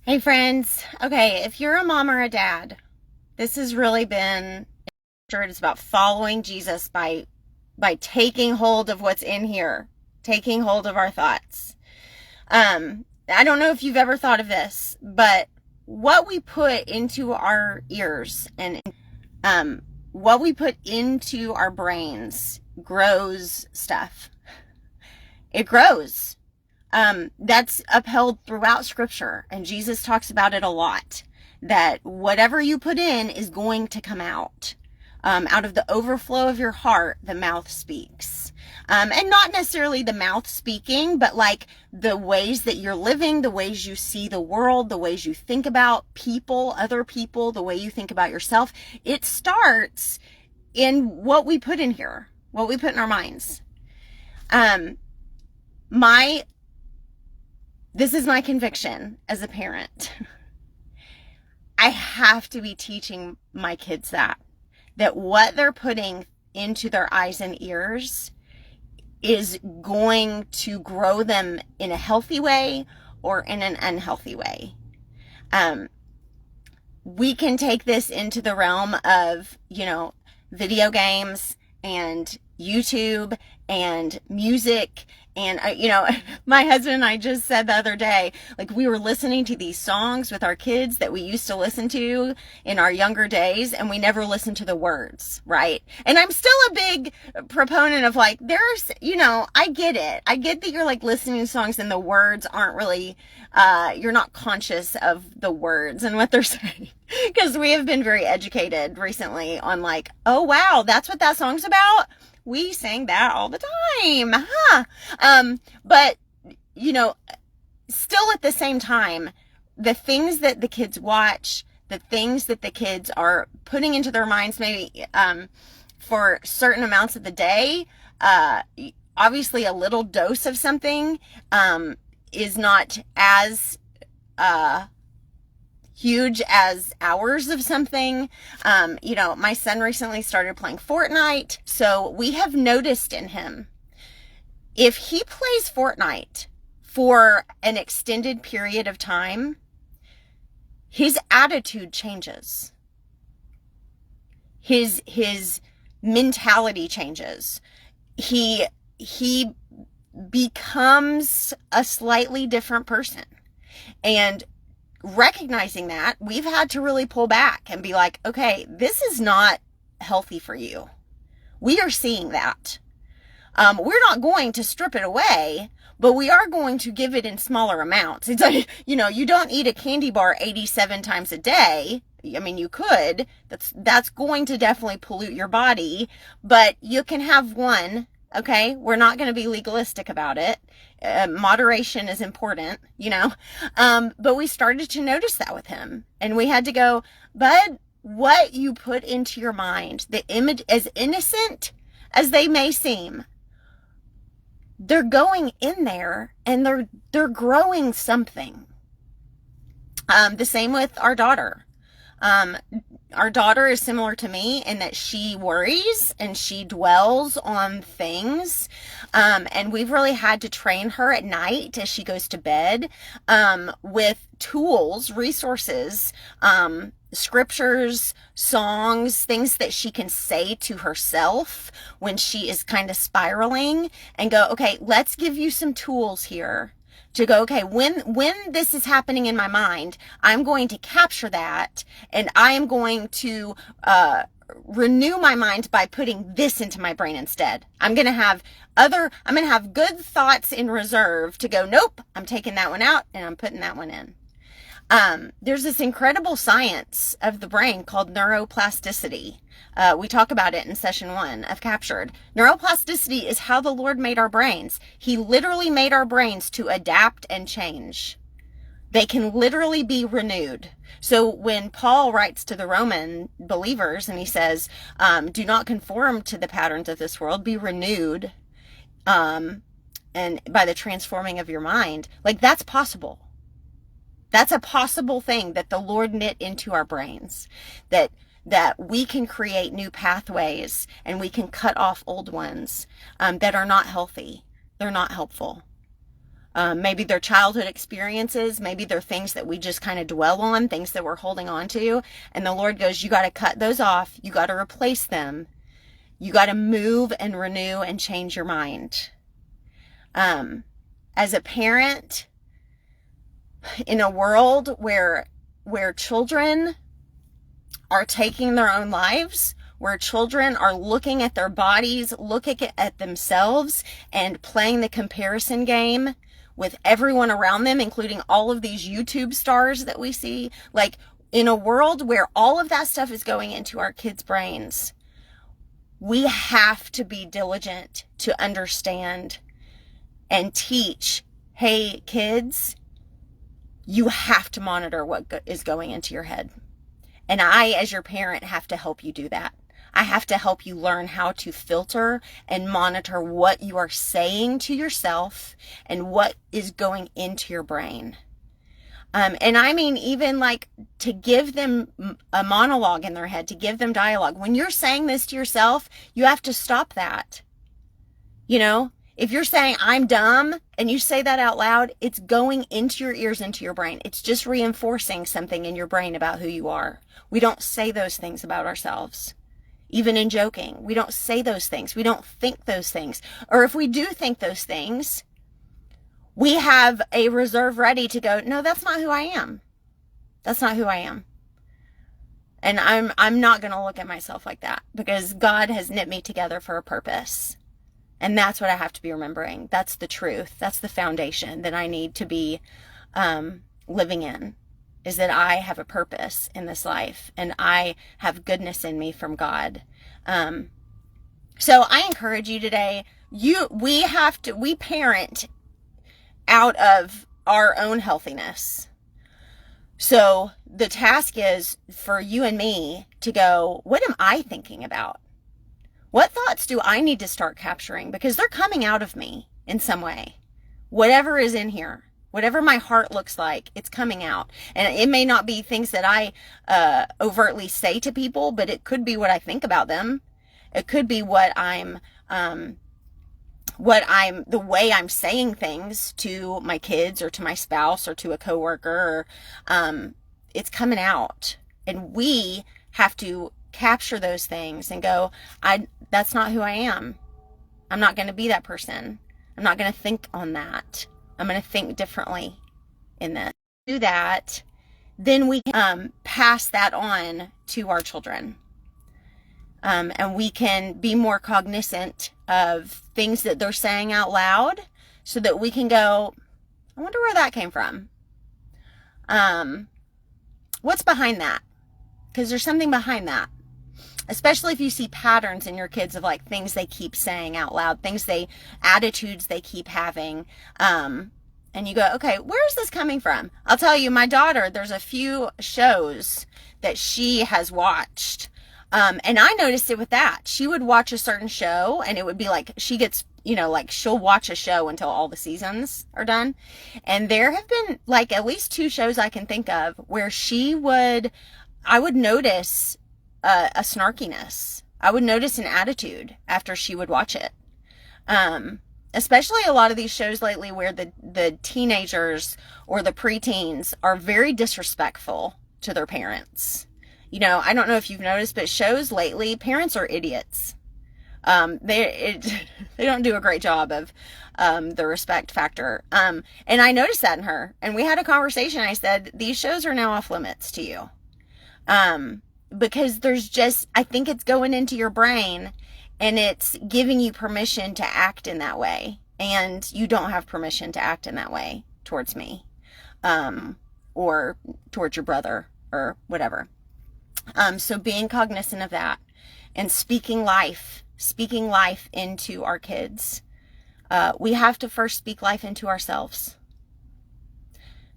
Hey friends, okay, if you're a mom or a dad, this has really been, it's about following Jesus by taking hold of what's in here, taking hold of our thoughts. I don't know if you've ever thought of this, but what we put into our ears and what we put into our brains grows stuff. It grows. That's upheld throughout scripture, and Jesus talks about it a lot, that whatever you put in is going to come out. Out of the overflow of your heart, the mouth speaks. And not necessarily the mouth speaking, but like the ways that you're living, the ways you see the world, the ways you think about people, other people, the way you think about yourself. It starts in what we put in here, what we put in our minds. This is my conviction as a parent. I have to be teaching my kids that what they're putting into their eyes and ears is going to grow them in a healthy way or in an unhealthy way. We can take this into the realm of, video games and YouTube and music. And, my husband and I just said the other day, like we were listening to these songs with our kids that we used to listen to in our younger days, and we never listened to the words, right? And I'm still a big proponent of like, there's, I get it. I get that you're like listening to songs and the words aren't really, you're not conscious of the words and what they're saying. Because we have been very educated recently on like, oh wow, that's what that song's about? We sang that all the time, huh? But, still at the same time, the things that the kids watch, the things that the kids are putting into their minds, maybe for certain amounts of the day, obviously a little dose of something is not as huge as hours of something. My son recently started playing Fortnite, so we have noticed in him, if he plays Fortnite for an extended period of time, his attitude changes. His mentality changes. He becomes a slightly different person. And recognizing that, we've had to really pull back and be like, okay, this is not healthy for you. We are seeing that. We're not going to strip it away, but we are going to give it in smaller amounts. It's like, you don't eat a candy bar 87 times a day. I mean, you could. That's going to definitely pollute your body, but you can have one. Okay, we're not going to be legalistic about it. Moderation is important, but we started to notice that with him, and we had to go, bud, what you put into your mind, the image, as innocent as they may seem, they're going in there and they're growing something. The same with our daughter. Our daughter is similar to me in that she worries and she dwells on things. And we've really had to train her at night as she goes to bed, with tools, resources, scriptures, songs, things that she can say to herself when she is kind of spiraling, and go, okay, let's give you some tools here to go, okay, when this is happening in my mind, I'm going to capture that, and I am going to renew my mind by putting this into my brain instead. I'm going to have good thoughts in reserve to go, nope, I'm taking that one out and I'm putting that one in. There's this incredible science of the brain called neuroplasticity. We talk about it in session 1 of Captured. Neuroplasticity is how the Lord made our brains. He literally made our brains to adapt and change. They can literally be renewed. So when Paul writes to the Roman believers and he says, do not conform to the patterns of this world, be renewed, and by the transforming of your mind, like that's possible. That's a possible thing that the Lord knit into our brains, that we can create new pathways and we can cut off old ones that are not healthy. They're not helpful. Maybe they're childhood experiences. Maybe they're things that we just kind of dwell on, things that we're holding on to. And the Lord goes, you got to cut those off. You got to replace them. You got to move and renew and change your mind. As a parent, in a world where children are taking their own lives, where children are looking at their bodies, looking at themselves, and playing the comparison game with everyone around them, including all of these YouTube stars that we see. Like, in a world where all of that stuff is going into our kids' brains, we have to be diligent to understand and teach, hey, kids, you have to monitor what is going into your head. And I, as your parent, have to help you do that. I have to help you learn how to filter and monitor what you are saying to yourself and what is going into your brain. And I mean, even like to give them a monologue in their head, to give them dialogue. When you're saying this to yourself, you have to stop that. You know, if you're saying, I'm dumb, and you say that out loud, it's going into your ears, into your brain. It's just reinforcing something in your brain about who you are. We don't say those things about ourselves. Even in joking, we don't say those things. We don't think those things. Or if we do think those things, we have a reserve ready to go, no, that's not who I am. That's not who I am. And I'm not going to look at myself like that, because God has knit me together for a purpose. And that's what I have to be remembering. That's the truth. That's the foundation that I need to be living in, is that I have a purpose in this life and I have goodness in me from God. So I encourage you today, we parent out of our own healthiness. So the task is for you and me to go, what am I thinking about? What thoughts do I need to start capturing? Because they're coming out of me in some way. Whatever is in here, whatever my heart looks like, it's coming out. And it may not be things that I overtly say to people, but it could be what I think about them. It could be the way I'm saying things to my kids or to my spouse or to a coworker. It's coming out. And we have to capture those things and go, that's not who I am. I'm not going to be that person. I'm not going to think on that. I'm going to think differently in this. Do that, then we can pass that on to our children. And we can be more cognizant of things that they're saying out loud so that we can go, I wonder where that came from. What's behind that? Because there's something behind that. Especially if you see patterns in your kids of like things they keep saying out loud, attitudes they keep having. And you go, okay, where's this coming from? I'll tell you, my daughter, there's a few shows that she has watched. And I noticed it with that. She would watch a certain show and it would be like, she gets, she'll watch a show until all the seasons are done. And there have been like at least 2 shows I can think of where I would notice a snarkiness. I would notice an attitude after she would watch it. Especially a lot of these shows lately where the teenagers or the preteens are very disrespectful to their parents. I don't know if you've noticed, but shows lately, parents are idiots. They don't do a great job of the respect factor. And I noticed that in her. And we had a conversation. I said, these shows are now off limits to you. Because I think it's going into your brain and it's giving you permission to act in that way. And you don't have permission to act in that way towards me, or towards your brother or whatever. So being cognizant of that and speaking life into our kids. We have to first speak life into ourselves,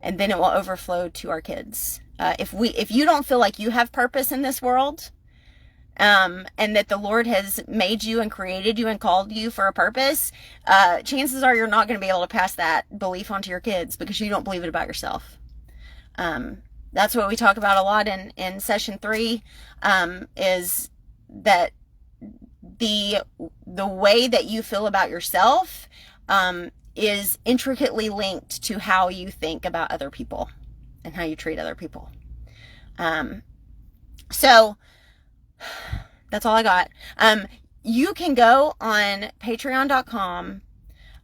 and then it will overflow to our kids. If you don't feel like you have purpose in this world, and that the Lord has made you and created you and called you for a purpose, chances are you're not going to be able to pass that belief onto your kids because you don't believe it about yourself. That's what we talk about a lot in session 3, is that the way that you feel about yourself is intricately linked to how you think about other people and how you treat other people. So that's all I got. You can go on patreon.com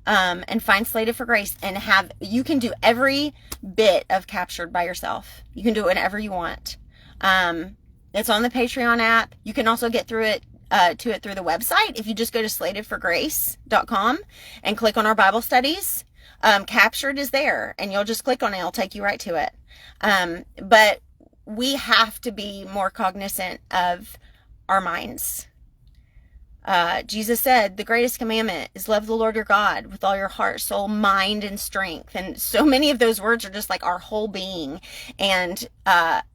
and find Slated for Grace, and you can do every bit of Captured by yourself. You can do it whenever you want. It's on the Patreon app. You can also get through it to it through the website. If you just go to slatedforgrace.com and click on our Bible studies, Captured is there, and you'll just click on it. It'll take you right to it. But we have to be more cognizant of our minds. Jesus said the greatest commandment is love the Lord your God with all your heart, soul, mind, and strength. And so many of those words are just like our whole being. And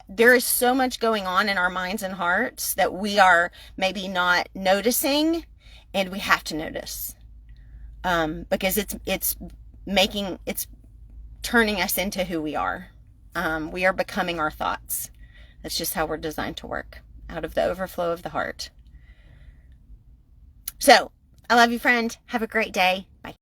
there is so much going on in our minds and hearts that we are maybe not noticing, and we have to notice, because it's turning us into who we are. We are becoming our thoughts. That's just how we're designed to work, out of the overflow of the heart. So, I love you, friend. Have a great day. Bye.